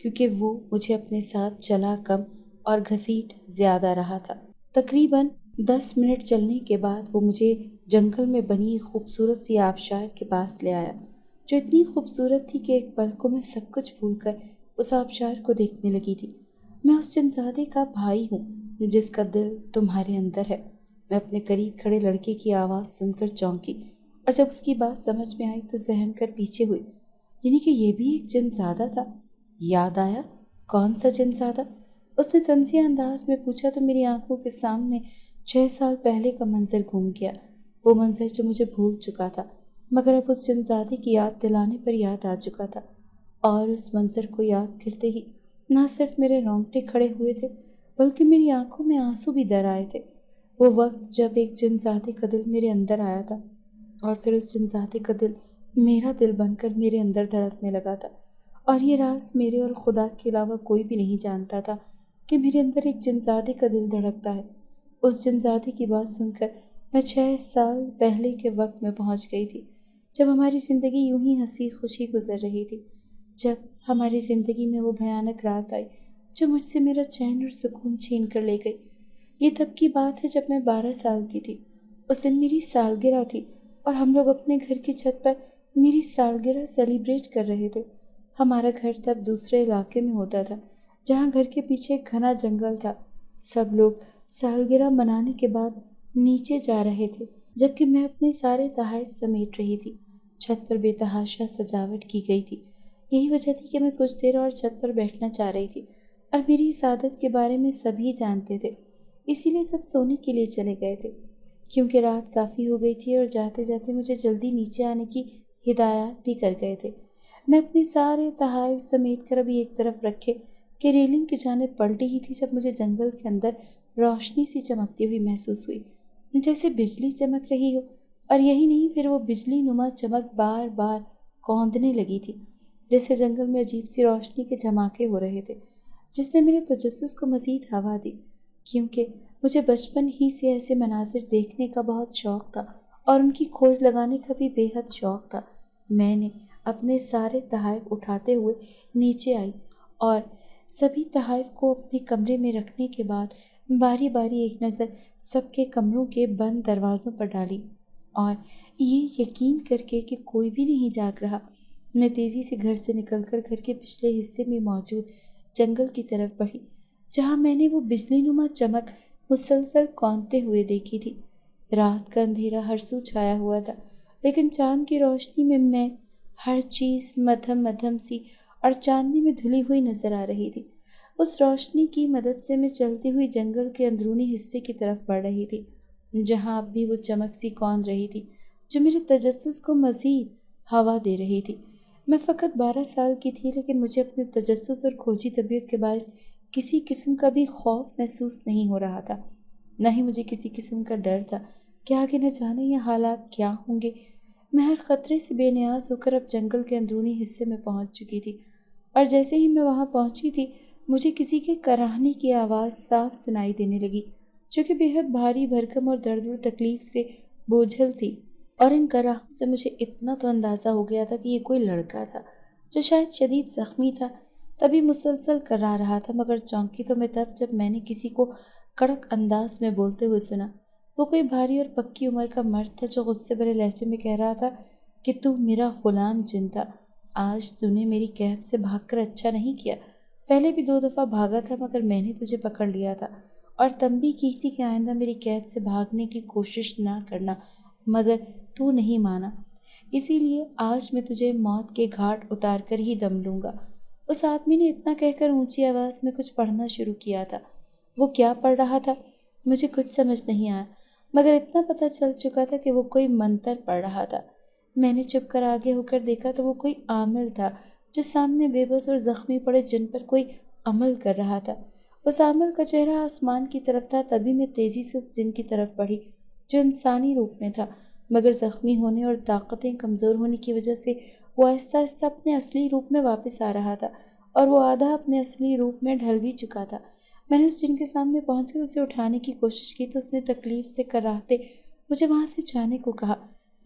[SPEAKER 1] کیونکہ وہ مجھے اپنے ساتھ چلا کم اور گھسیٹ زیادہ رہا تھا۔ تقریباً 10 منٹ چلنے کے بعد وہ مجھے جنگل میں بنی ایک خوبصورت سی آبشار کے پاس لے آیا، جو اتنی خوبصورت تھی کہ ایک پل کو میں سب کچھ بھول کر اس آبشار کو دیکھنے لگی تھی۔ میں اس جنزادے کا بھائی ہوں جس کا دل تمہارے اندر ہے۔ میں اپنے قریب کھڑے لڑکے کی آواز سن کر چونکی، اور جب اس کی بات سمجھ میں آئی تو سہم کر پیچھے ہوئی، یعنی کہ یہ بھی ایک جنزادہ تھا۔ یاد آیا؟ کون سا جنزادہ؟ اس نے طنزیہ انداز میں پوچھا تو میری آنکھوں کے سامنے 6 سال پہلے کا منظر گھوم گیا، وہ منظر جو مجھے بھول چکا تھا، مگر اب اس جنزادے کی یاد دلانے پر یاد آ چکا تھا، اور اس منظر کو یاد کرتے ہی نہ صرف میرے رونگٹے کھڑے ہوئے تھے بلکہ میری آنکھوں میں آنسو بھی در آئے تھے۔ وہ وقت جب ایک جنزادے کا دل میرے اندر آیا تھا اور پھر اس جنزادے کا دل میرا دل بن کر میرے اندر دھڑکنے لگا تھا، اور یہ راز میرے اور خدا کے علاوہ کوئی بھی نہیں جانتا تھا کہ میرے اندر ایک جنزادے کا دل دھڑکتا ہے۔ اس جنزادے کی بات سن کر میں 6 سال پہلے کے وقت میں پہنچ گئی تھی، جب ہماری زندگی یوں ہی ہنسی خوشی گزر رہی تھی، جب ہماری زندگی میں وہ بھیانک رات آئی جو مجھ سے میرا چین اور سکون چھین کر لے گئی۔ یہ تب کی بات ہے جب میں 12 سال کی تھی۔ اس دن میری سالگرہ تھی اور ہم لوگ اپنے گھر کی چھت پر میری سالگرہ سیلیبریٹ کر رہے تھے۔ ہمارا گھر تب دوسرے علاقے میں ہوتا تھا، جہاں گھر کے پیچھے گھنا جنگل تھا۔ سب لوگ سالگرہ منانے کے بعد نیچے جا رہے تھے، جبکہ میں اپنے سارے تحائف سمیٹ رہی تھی۔ چھت پر بے تحاشا سجاوٹ کی گئی تھی، یہی وجہ تھی کہ میں کچھ دیر اور چھت پر بیٹھنا چاہ رہی تھی، اور میری اس عادت کے بارے میں سبھی جانتے تھے، اسی لیے سب سونے کے لیے چلے گئے تھے، کیونکہ رات کافی ہو گئی تھی اور جاتے جاتے مجھے جلدی نیچے آنے کی ہدایات بھی کر گئے تھے۔ میں اپنے سارے تحائف سمیٹ کر ابھی ایک طرف رکھے کہ ریلنگ کی جانب پلٹی ہی تھی جب مجھے جنگل کے اندر روشنی سی چمکتی ہوئی محسوس ہوئی، جیسے بجلی چمک رہی ہو، اور یہی نہیں، پھر وہ بجلی نما چمک بار بار کوندنے لگی تھی، جیسے جنگل میں عجیب سی روشنی کے جھماکے ہو رہے تھے، جس نے میرے تجسس کو مزید ہوا دی، کیونکہ مجھے بچپن ہی سے ایسے مناظر دیکھنے کا بہت شوق تھا اور ان کی کھوج لگانے کا بھی بے حد شوق تھا۔ میں نے اپنے سارے تحائف اٹھاتے ہوئے نیچے آئی اور سبھی تحائف کو اپنے کمرے میں رکھنے کے بعد باری باری ایک نظر سب کے کمروں کے بند دروازوں پر ڈالی، اور یہ یقین کر کے کہ کوئی بھی نہیں جاگ رہا، میں تیزی سے گھر سے نکل کر گھر کے پچھلے حصے میں موجود جنگل کی طرف بڑھی، جہاں میں نے وہ بجلی نما چمک مسلسل کونتے ہوئے دیکھی تھی۔ رات کا اندھیرا ہر سو چھایا ہوا تھا، لیکن چاند کی روشنی میں ہر چیز مدھم مدھم سی اور چاندنی میں دھلی ہوئی نظر آ رہی تھی۔ اس روشنی کی مدد سے میں چلتی ہوئی جنگل کے اندرونی حصے کی طرف بڑھ رہی تھی، جہاں اب بھی وہ چمک سی کوند رہی تھی جو میرے تجسس کو مزید ہوا دے رہی تھی۔ میں فقط 12 سال کی تھی، لیکن مجھے اپنے تجسس اور کھوجی طبیعت کے باعث کسی قسم کا بھی خوف محسوس نہیں ہو رہا تھا، نہ ہی مجھے کسی قسم کا ڈر تھا کہ آگے نہ جانے یہ حالات کیا ہوں گے۔ میں ہر خطرے سے بے نیاز ہو کر اب جنگل کے اندرونی حصے میں پہنچ چکی تھی، اور جیسے ہی میں وہاں پہنچی تھی مجھے کسی کے کراہنے کی آواز صاف سنائی دینے لگی، جو کہ بے حد بھاری بھرکم اور درد و تکلیف سے بوجھل تھی، اور ان کراہوں سے مجھے اتنا تو اندازہ ہو گیا تھا کہ یہ کوئی لڑکا تھا جو شاید شدید زخمی تھا، تبھی مسلسل کرا رہا تھا۔ مگر چونکی تو میں تب جب میں نے کسی کو کڑک انداز میں بولتے ہوئے سنا۔ وہ کوئی بھاری اور پکی عمر کا مرد تھا جو غصے بھرے لہجے میں کہہ رہا تھا کہ تو میرا غلام جن تھا، آج तूने मेरी कैद से भागकर अच्छा नहीं किया। पहले भी 2 दफ़ा भागा था मगर मैंने तुझे पकड़ लिया था और तंबीह की थी कि आइंदा मेरी कैद से भागने की कोशिश ना करना, मगर तू नहीं माना। इसीलिए आज मैं तुझे मौत के घाट उतार कर ही दम लूँगा। उस आदमी ने इतना कहकर ऊंची आवाज़ में कुछ पढ़ना शुरू किया था। वो क्या पढ़ रहा था मुझे कुछ समझ नहीं आया, मगर इतना पता चल चुका था कि वो कोई मंत्र पढ़ रहा था। मैंने चुप कर आगे होकर देखा तो वो कोई आमिल था जो सामने बेबस और ज़ख्मी पड़े जिन पर कोई अमल कर रहा था। उस आमिल का चेहरा आसमान की तरफ था। तभी मैं तेज़ी से उस जिन की तरफ बढ़ी जो इंसानी रूप में था, मगर ज़ख्मी होने और ताकतें कमज़ोर होने की वजह से वो आहिस्ता आहिस्ता अपने असली रूप में वापस आ रहा था और वो आधा अपने असली रूप में ढल भी चुका था। मैंने उस जिन के सामने पहुंचकर उसे उठाने की कोशिश की तो उसने तकलीफ से कराहते मुझे वहाँ से जाने को कहा,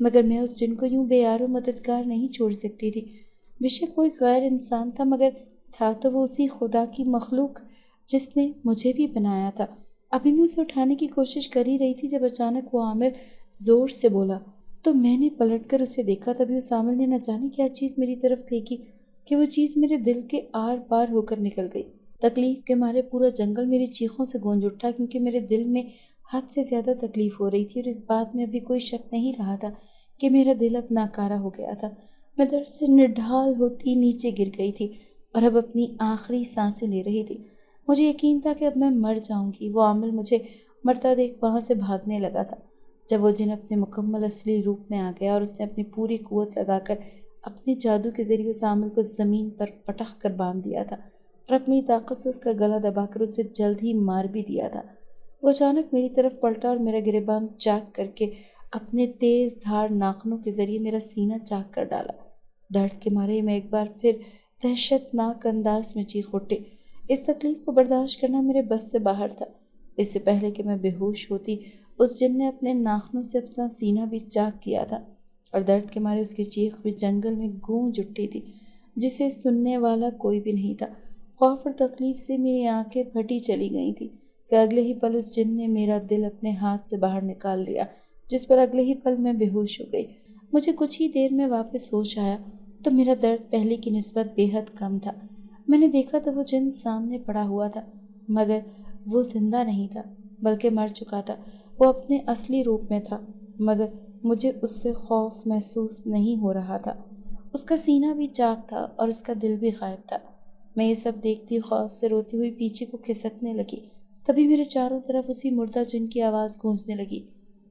[SPEAKER 1] मगर मैं उस जिन को यूं बेयारो मददगार नहीं छोड़ सकती थी। बेशक कोई गैर इंसान था, मगर था तो वो उसी खुदा की मखलूक जिसने मुझे भी बनाया था। अभी मैं उसे उठाने की कोशिश कर ही रही थी जब अचानक वो आमिर ज़ोर से बोला, तो मैंने पलटकर उसे देखा। तभी उस आमिर ने न जाने क्या चीज़ मेरी तरफ फेंकी कि वो चीज़ मेरे दिल के आर पार होकर निकल गई। तकलीफ़ के मारे पूरा जंगल मेरी चीखों से गूंज उठा, क्योंकि मेरे दिल में हद से ज़्यादा तकलीफ़ हो रही थी और इस बात में अभी कोई शक नहीं रहा था कि मेरा दिल अब नाकारा हो गया था। मैं दर्द से निढाल होती नीचे गिर गई थी और अब अपनी आखिरी सांसें ले रही थी। मुझे यकीन था कि अब मैं मर जाऊंगी। वो आमिल मुझे मरता देख वहाँ से भागने लगा था। जब वो जिन अपने मुकम्मल असली रूप में आ गया और उसने अपनी पूरी कुव्वत लगाकर अपने जादू के ज़रिए उस आमिल को ज़मीन पर पटक कर बांध दिया था और अपनी ताकत से उसका गला दबाकर उसे जल्द ही मार भी दिया था। वो अचानक मेरी तरफ पलटा और मेरा गिरेबान चाक करके अपने तेज़ धार नाखूनों के ज़रिए मेरा सीना चाक कर डाला। दर्द के मारे मैं एक बार फिर दहशतनाक अंदाज में चीख उठी। इस तकलीफ को बर्दाश्त करना मेरे बस से बाहर था। इससे पहले कि मैं बेहोश होती उस जिन ने अपने नाखूनों से अपना सीना भी चाक किया था और दर्द के मारे उसकी चीख भी जंगल में गूंज उठी थी, जिसे सुनने वाला कोई भी नहीं था। खौफ और तकलीफ से मेरी आंखें फटी चली गई थी कि अगले ही पल उस जिन ने मेरा दिल अपने हाथ से बाहर निकाल लिया, जिस पर अगले ही पल मैं बेहोश हो गई। मुझे कुछ ही देर में वापस होश आया तो मेरा दर्द पहले की निस्बत बेहद कम था। मैंने देखा तो वो जिन सामने पड़ा हुआ था, मगर वो जिंदा नहीं था बल्कि मर चुका था। वो अपने असली रूप में था, मगर मुझे उससे खौफ महसूस नहीं हो रहा था। उसका सीना भी चाक था और उसका दिल भी गायब था। मैं ये सब देखती खौफ से रोती हुई पीछे को खिसकने लगी। तभी मेरे चारों तरफ उसी मुर्दा जिन की आवाज़ गूंजने लगी।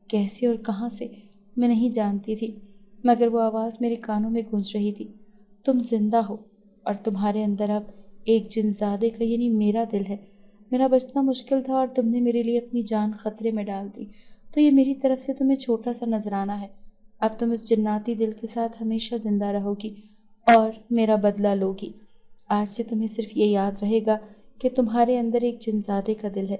[SPEAKER 1] कैसे और कहाँ से मैं नहीं जानती थी, मगर वो आवाज़ मेरे कानों में गूंज रही थी। तुम जिंदा हो और तुम्हारे अंदर अब एक जिनज़ादे का यानी मेरा दिल है। मेरा बचना मुश्किल था और तुमने मेरे लिए अपनी जान खतरे में डाल दी, तो ये मेरी तरफ से तुम्हें छोटा सा नजराना है। अब तुम इस जन्नाती दिल के साथ हमेशा जिंदा रहोगी और मेरा बदला लोगी। आज से तुम्हें सिर्फ ये याद रहेगा कि तुम्हारे अंदर एक जिनज़ादे का दिल है।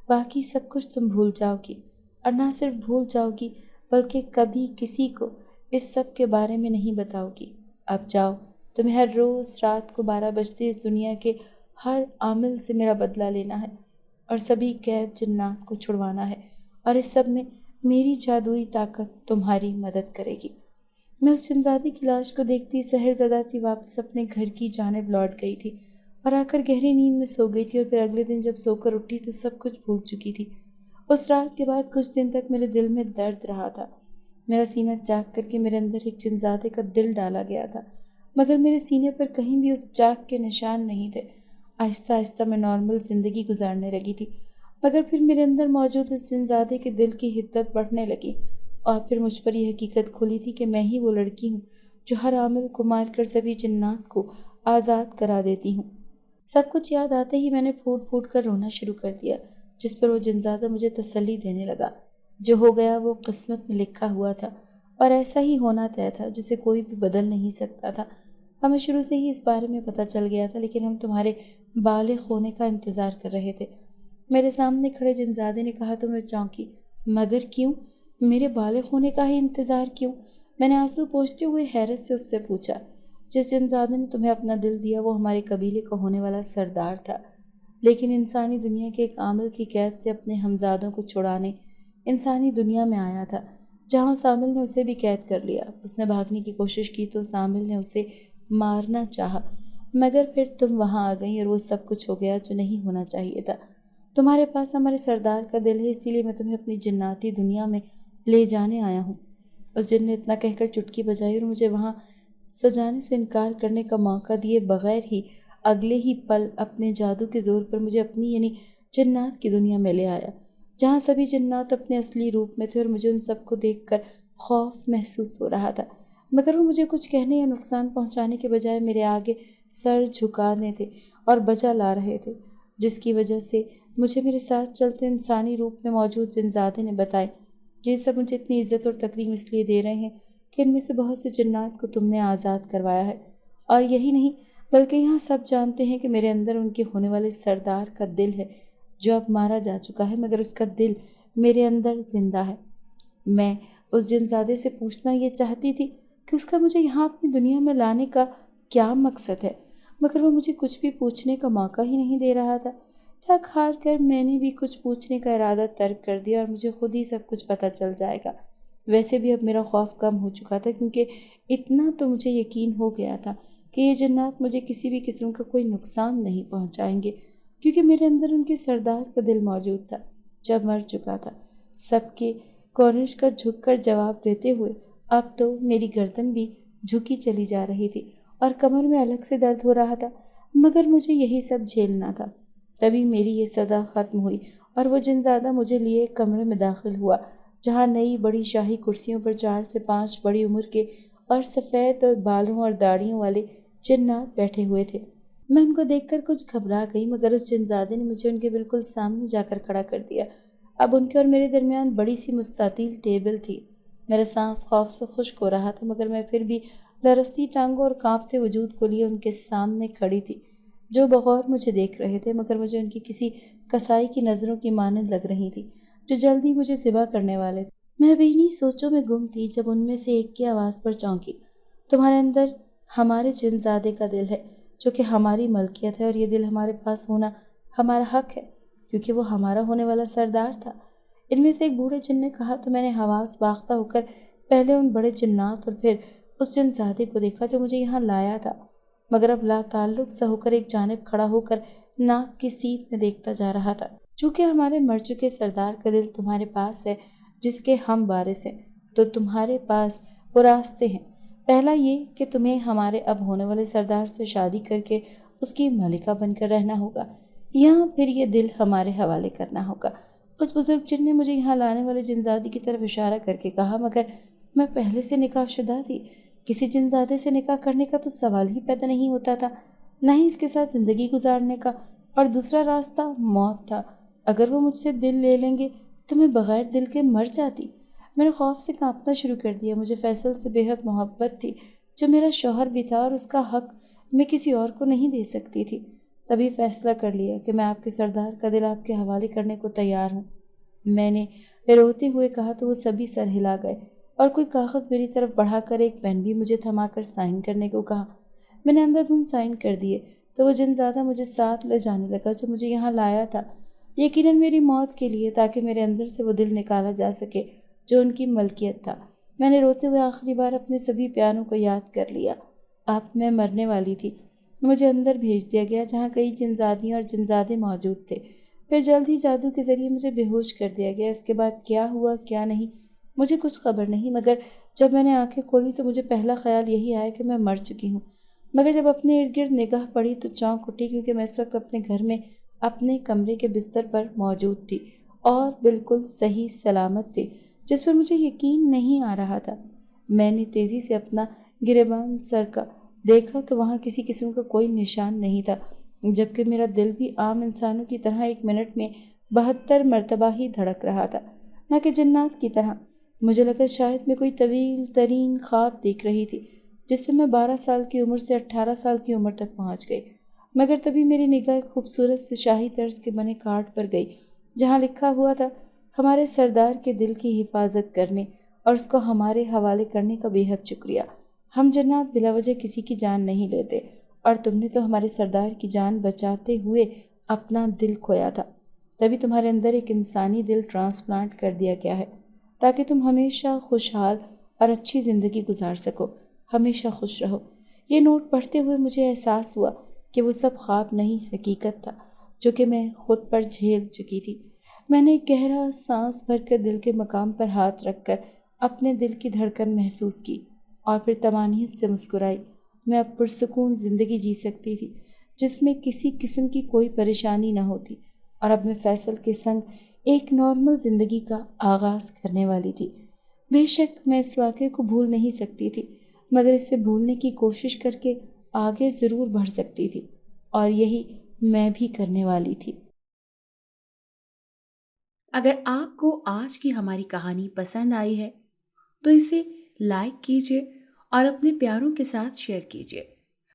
[SPEAKER 1] बाकी सब कुछ तुम भूल जाओगी, और ना सिर्फ भूल जाओगी बल्कि कभी किसी को इस सब के बारे में नहीं बताओगी। अब जाओ, तुम्हें हर रोज़ रात को 12 बजते इस दुनिया के हर आमिल से मेरा बदला लेना है और सभी कैद जिन्नात को छुड़वाना है, और इस सब में मेरी जादुई ताकत तुम्हारी मदद करेगी। मैं उस जिनज़ादे की लाश को देखती सहरज़दा सी वापस अपने घर की जानिब लौट गई थी और आकर गहरी नींद में सो गई थी। और फिर अगले दिन जब सोकर उठी तो सब कुछ भूल चुकी थी। उस रात के बाद कुछ दिन तक मेरे दिल में दर्द रहा था। मेरा सीना चाक करके मेरे अंदर एक जिनज़ादे का दिल डाला गया था, मगर मेरे सीने पर कहीं भी उस चाक के निशान नहीं थे। आहिस्ता आहिस्ता मैं नॉर्मल ज़िंदगी गुजारने लगी थी, मगर फिर मेरे अंदर मौजूद उस जिनज़ादे के दिल की हिद्दत बढ़ने लगी और फिर मुझ पर यह हकीकत खुली थी कि मैं ही वो लड़की हूँ जो हर आमिल को मारकर सभी जिन्नात को आज़ाद करा देती हूँ। सब कुछ याद आते ही मैंने फूट फूट कर रोना शुरू कर दिया, जिस पर वो जिनज़ादा मुझे तसल्ली देने लगा। जो हो गया वो किस्मत में लिखा हुआ था और ऐसा ही होना तय था, जिसे कोई भी बदल नहीं सकता था। हमें शुरू से ही इस बारे में पता चल गया था, लेकिन हम तुम्हारे बालिग होने का इंतज़ार कर रहे थे। मेरे सामने खड़े जिनज़ादे ने कहा तो मैं चौंकी। मगर क्यों? मेरे बालिग होने का ही इंतज़ार क्यों? मैंने आंसू पोंछते हुए हैरत से उससे पूछा। जिस जिनज़ादे ने तुम्हें अपना दिल दिया वो हमारे कबीले का होने वाला सरदार था, लेकिन इंसानी दुनिया के एक आमिल की कैद से अपने हमजादों को छुड़ाने इंसानी दुनिया में आया था, जहाँ उस आमिल ने उसे भी कैद कर लिया। उसने भागने की कोशिश की तो उस आमिल ने उसे मारना चाहा, मगर फिर तुम वहाँ आ गई और वो सब कुछ हो गया जो नहीं होना चाहिए था। तुम्हारे पास हमारे सरदार का दिल है, इसीलिए मैं तुम्हें अपनी जन्नती दुनिया में ले जाने आया हूँ। उस जिन ने इतना कहकर चुटकी बजाई और मुझे वहाँ सजाने से इनकार करने का मौका दिए बगैर ही अगले ही पल अपने जादू के ज़ोर पर मुझे अपनी यानी जन्नत की दुनिया में ले आया, जहाँ सभी जन्नत अपने असली रूप में थे और मुझे उन सबको देखकर खौफ महसूस हो रहा था। मगर वो मुझे कुछ कहने या नुकसान पहुँचाने के बजाय मेरे आगे सर झुकाने थे और बजा ला रहे थे, जिसकी वजह से मुझे मेरे साथ चलते इंसानी रूप में मौजूद जिनजादे ने बताया कि ये सब मुझे इतनी इज्जत और तकरीम इसलिए दे रहे हैं कि इनमें से बहुत से जन्नात को तुमने आज़ाद करवाया है। और यही नहीं, बल्कि यहाँ सब जानते हैं कि मेरे अंदर उनके होने वाले सरदार का दिल है, जो अब मारा जा चुका है, मगर उसका दिल मेरे अंदर जिंदा है। मैं उस जिनजादे से पूछना ये चाहती थी कि उसका मुझे यहाँ अपनी दुनिया में लाने का क्या मकसद है, मगर वो मुझे कुछ भी पूछने का मौका ही नहीं दे रहा था। थक हार कर मैंने भी कुछ पूछने का इरादा तर्क कर दिया और मुझे खुद ही सब कुछ पता चल जाएगा। वैसे भी अब मेरा खौफ कम हो चुका था, क्योंकि इतना तो मुझे यकीन हो गया था कि ये जन्नत मुझे किसी भी किस्म का कोई नुकसान नहीं पहुंचाएंगे, क्योंकि मेरे अंदर उनके सरदार का दिल मौजूद था, जब मर चुका था। सबके कॉर्निश का झुक कर जवाब देते हुए अब तो मेरी गर्दन भी झुकी चली जा रही थी और कमर में अलग से दर्द हो रहा था, मगर मुझे यही सब झेलना था। तभी मेरी ये सज़ा ख़त्म हुई और वो जिनज़ादा मुझे लिए एक कमरे में दाखिल हुआ, जहाँ नई बड़ी शाही कुर्सियों पर 4 से 5 बड़ी उम्र के और सफ़ेद और बालों और दाढ़ियों वाले जिन्नात बैठे हुए थे। मैं उनको देखकर कुछ घबरा गई, मगर उस जिनज़ादे ने मुझे उनके बिल्कुल सामने जाकर खड़ा कर दिया। अब उनके और मेरे दरमियान बड़ी सी मुस्ततील टेबल थी। मेरा सांस खौफ से खुश्क हो रहा था, मगर मैं फिर भी लरसती टांगों और कांपते वजूद को लिए उनके सामने खड़ी थी, जो बगौर मुझे देख रहे थे, मगर मुझे उनकी किसी कसाई की नज़रों की मानंद लग रही थी, जो जल्दी मुझे ज़िबा करने वाले थे। मैं भी इन्हीं सोचों में गुम थी जब उनमें से एक की आवाज़ पर चौंकी। तुम्हारे अंदर हमारे जिनज़ादे का दिल है, जो कि हमारी मलकियत है, और ये दिल हमारे पास होना हमारा हक है, क्योंकि वो हमारा होने वाला सरदार था। इनमें से एक बूढ़े जिन ने कहा तो मैंने हवास बाख्ता होकर पहले उन बड़े जिन्नात और फिर उस जिनज़ादे को देखा जो मुझे यहाँ लाया था, मगर अब लाताल्लुक सा होकर एक जानिब खड़ा होकर नाक की सीध में देखता जा रहा था। चूँकि हमारे मर चुके सरदार का दिल तुम्हारे पास है, जिसके हम वारिस हैं, तो तुम्हारे पास वो रास्ते हैं। पहला ये कि तुम्हें हमारे अब होने वाले सरदार से शादी करके उसकी मलिका बनकर रहना होगा, या फिर ये दिल हमारे हवाले करना होगा। उस बुजुर्ग जिन ने मुझे यहाँ लाने वाले जिनजादे की तरफ इशारा करके कहा, मगर मैं पहले से निकाहशुदा थी, किसी जिनजादे से निकाह करने का तो सवाल ही पैदा नहीं होता था, न ही इसके साथ ज़िंदगी गुजारने का, और दूसरा रास्ता मौत था। अगर वो मुझसे दिल ले लेंगे तो मैं बग़ैर दिल के मर जाती। मैंने खौफ से कांपना शुरू कर दिया। मुझे फैसल से बेहद मोहब्बत थी, जो मेरा शौहर भी था, और उसका हक मैं किसी और को नहीं दे सकती थी। तभी फैसला कर लिया कि मैं आपके सरदार का दिल आपके हवाले करने को तैयार हूँ। मैंने रोते हुए कहा तो वो सभी सर हिला गए, और कोई कागज़ मेरी तरफ बढ़ाकर एक पेन भी मुझे थमाकर साइन करने को कहा। मैंने अंधाधुंध साइन कर दिए तो वो जिनज़ादा मुझे साथ ले जाने लगा, जो मुझे यहाँ लाया था, यकीनन मेरी मौत के लिए, ताकि मेरे अंदर से वो दिल निकाला जा सके जो उनकी मलकियत था। मैंने रोते हुए आखिरी बार अपने सभी प्यारों को याद कर लिया। अब मैं मरने वाली थी। मुझे अंदर भेज दिया गया, जहाँ कई जिनज़ादियाँ और जिनज़ादे मौजूद थे। फिर जल्द ही जादू के ज़रिए मुझे बेहोश कर दिया गया। इसके बाद क्या हुआ क्या नहीं, मुझे कुछ खबर नहीं, मगर जब मैंने आंखें खोली तो मुझे पहला ख्याल यही आया कि मैं मर चुकी हूँ। मगर जब अपने इर्द गिर्द निगाह पड़ी तो चौंक उठी, क्योंकि मैं इस वक्त अपने घर में अपने कमरे के बिस्तर पर मौजूद थी और बिल्कुल सही सलामत थी, जिस पर मुझे यकीन नहीं आ रहा था। मैंने तेज़ी से अपना गिरेबान सर का देखा तो वहाँ किसी किस्म का कोई निशान नहीं था, जबकि मेरा दिल भी आम इंसानों की तरह 1 मिनट में 72 मरतबा ही धड़क रहा था, न कि जन्नत की तरह। मुझे लगा शायद मैं कोई तवील तरीन ख्वाब देख रही थी, जिससे मैं 12 साल की उम्र से 18 साल की उम्र तक पहुँच गई। मगर तभी मेरी निगाह एक खूबसूरत से शाही तर्ज के बने कार्ड पर गई, जहाँ लिखा हुआ था, हमारे सरदार के दिल की हिफाजत करने और उसको हमारे हवाले करने का बेहद शुक्रिया। हम जन्नत बिलावजह किसी की जान नहीं लेते, और तुमने तो हमारे सरदार की जान बचाते हुए अपना दिल खोया था। तभी तुम्हारे अंदर एक इंसानी दिल ट्रांसप्लांट कर दिया गया है, ताकि तुम हमेशा खुशहाल और अच्छी ज़िंदगी गुजार सको। हमेशा खुश रहो। یہ نوٹ پڑھتے ہوئے مجھے احساس ہوا کہ وہ سب خواب نہیں حقیقت تھا جو کہ میں خود پر جھیل چکی تھی۔ میں نے ایک گہرا سانس بھر کر دل کے مقام پر ہاتھ رکھ کر اپنے دل کی دھڑکن محسوس کی اور پھر طمانینت سے مسکرائی۔ میں اب پرسکون زندگی جی سکتی تھی جس میں کسی قسم کی کوئی پریشانی نہ ہوتی، اور اب میں فیصل کے سنگ ایک نارمل زندگی کا آغاز کرنے والی تھی۔ بے شک میں اس واقعے کو بھول نہیں سکتی تھی، مگر اسے بھولنے کی کوشش کر کے آگے ضرور بڑھ سکتی تھی، اور یہی میں بھی کرنے والی تھی۔ اگر آپ کو آج کی ہماری کہانی پسند آئی ہے تو اسے لائک کیجیے اور اپنے پیاروں کے ساتھ شیئر کیجیے۔